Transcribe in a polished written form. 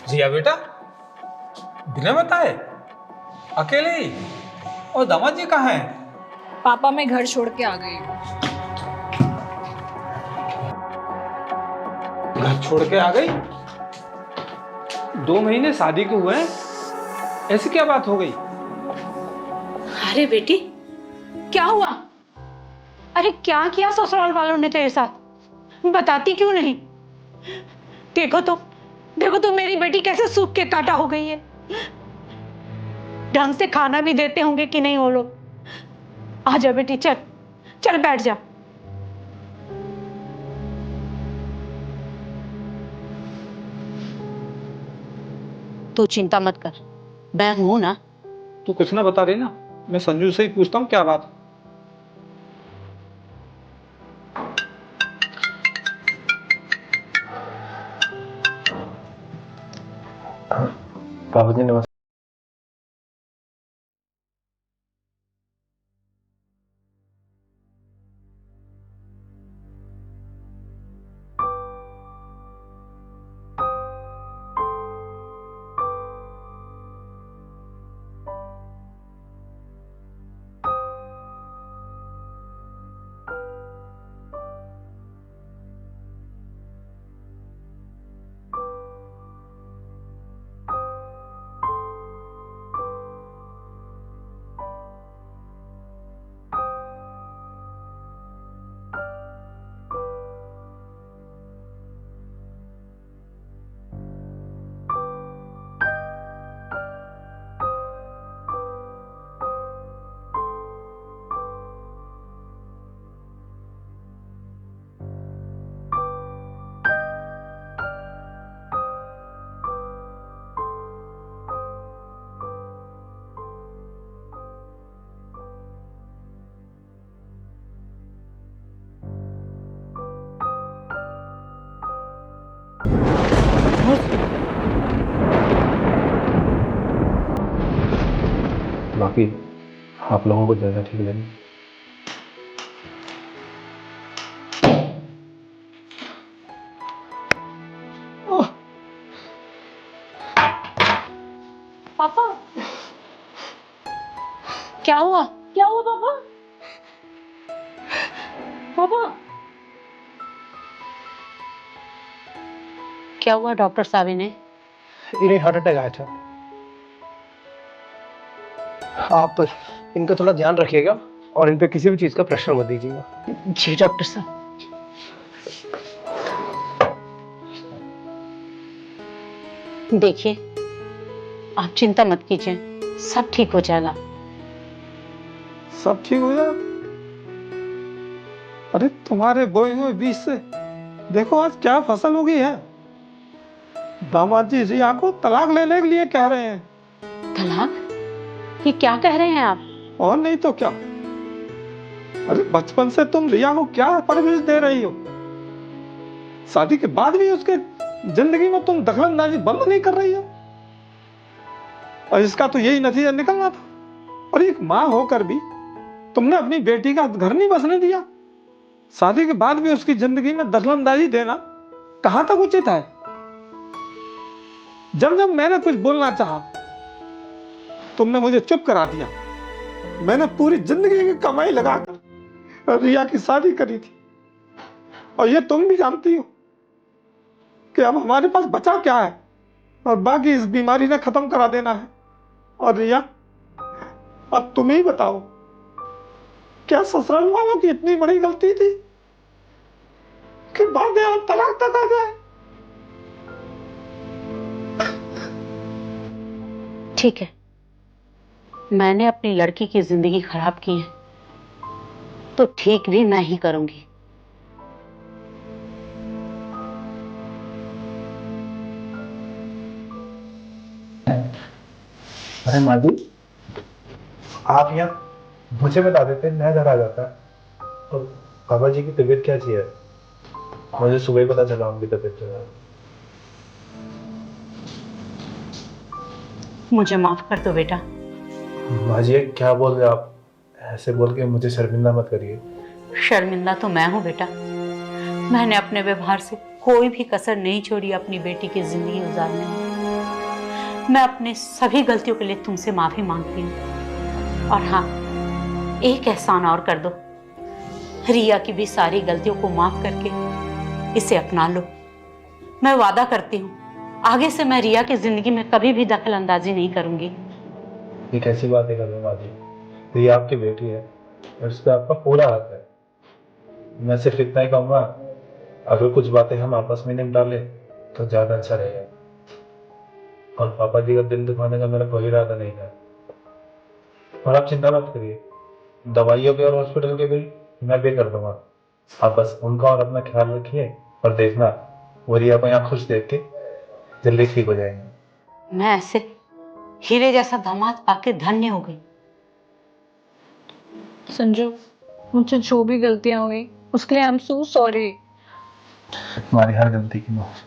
जिया बेटा, बिना बताए अकेले ही? और दामाद जी कहाँ हैं? पापा मैं घर छोड़ के आ गई हूँ। घर छोड़ के आ गई? 2 महीने शादी को हुए हैं, ऐसी क्या बात हो गई? अरे बेटी, क्या हुआ? अरे क्या किया ससुराल वालों ने तेरे साथ? बताती क्यों नहीं? देखो तो मेरी बेटी कैसे सूख के काटा हो गई है। ढंग से खाना भी देते होंगे कि नहीं वो लोग? आ जा बेटी, चल चल बैठ जा। तू चिंता मत कर, मैं हूं ना। तू कुछ ना बता रही ना, मैं संजू से ही पूछता हूँ क्या बात। बाबू जी नमस्ते। बाकी आप लोगों को ज़्यादा ठीक नहीं। पापा क्या हुआ? क्या हुआ पापा? पापा क्या हुआ डॉक्टर साहब ने? इन्हें हार्ट अटैक आया था। आप इनका थोड़ा ध्यान रखिएगा और इन पे किसी भी चीज़ का प्रेशर मत दीजिएगा। जी डॉक्टर साहब। देखिए, आप चिंता मत कीजिए, सब ठीक हो जाएगा। सब ठीक हो जाए? अरे तुम्हारे बोए हुए बीज से देखो आज क्या फसल हो गई है। दामाद जी जिया को तलाक लेने के लिए कह रहे हैं। तलाक? ये क्या कह रहे हैं आप? और नहीं तो क्या। अरे बचपन से तुम रिया को क्या परवरिश दे रही हो, शादी के बाद भी उसके जिंदगी में तुम दखलंदाजी बंद नहीं कर रही हो। और इसका तो यही नतीजा निकलना था। और एक माँ होकर भी तुमने अपनी बेटी का घर नहीं बसने दिया। शादी के बाद भी उसकी जिंदगी में दखलंदाजी देना कहां तक उचित है। जब जब मैंने कुछ बोलना चाहा तुमने मुझे चुप करा दिया। मैंने पूरी जिंदगी की कमाई लगाकर रिया की शादी करी थी, और ये तुम भी जानती हो कि अब हमारे पास बचा क्या है, और बाकी इस बीमारी ने खत्म करा देना है। और रिया, अब तुम ही बताओ, क्या ससुराल वालों की इतनी बड़ी गलती थी कि बाद में तलाक तक आ जाए? ठीक है, मैंने अपनी लड़की की जिंदगी खराब की है तो ठीक भी मैं ही करूंगी। अरे माँ जी, आप यहाँ मुझे बता देते, मैं घर आ जाता। और पापा जी की तबीयत कैसी है? मुझे सुबह ही पता चला उनकी तबीयत जो है। मुझे माफ कर दो बेटा। माँ जी क्या बोल रहे आप? ऐसे बोल के मुझे शर्मिंदा मत करिए। शर्मिंदा तो मैं हूं बेटा। मैंने अपने व्यवहार से कोई भी कसर नहीं छोड़ी अपनी बेटी की जिंदगी गुजारने में। मैं अपने सभी गलतियों के लिए तुमसे माफी मांगती हूँ। और हाँ, एक एहसान और कर दो, रिया की भी सारी गलतियों को माफ करके इसे अपना लो। मैं वादा करती हूँ आगे से मैं रिया की जिंदगी में कभी भी दखल अंदाजी नहीं करूंगी। ये कैसी बातें कर रहे हो माँ जी? तो ये आपकी बेटी है और इस पे आपका पूरा हक है। मैं सिर्फ इतना ही कहूंगा, अगर कुछ बातें हम आपस में निपटा ले तो ज्यादा अच्छा रहेगा। और पापा जी का दिल दुखाने का मेरा कोई इरादा नहीं है। और आप चिंता मत करिए, दवाइयों के और हॉस्पिटल के बिल मैं पे कर दूंगा। आप बस उनका और अपना ख्याल रखिए और देखना वो रिया को यहाँ खुश देख के जल्दी ठीक हो जाएंगे। मैं ऐसे हीरे जैसा दामाद पाके धन्य हो गई। संजू, मुझसे जो भी गलतियां हुई उसके लिए आई एम सो सॉरी। तुम्हारी हर गलती की माफ।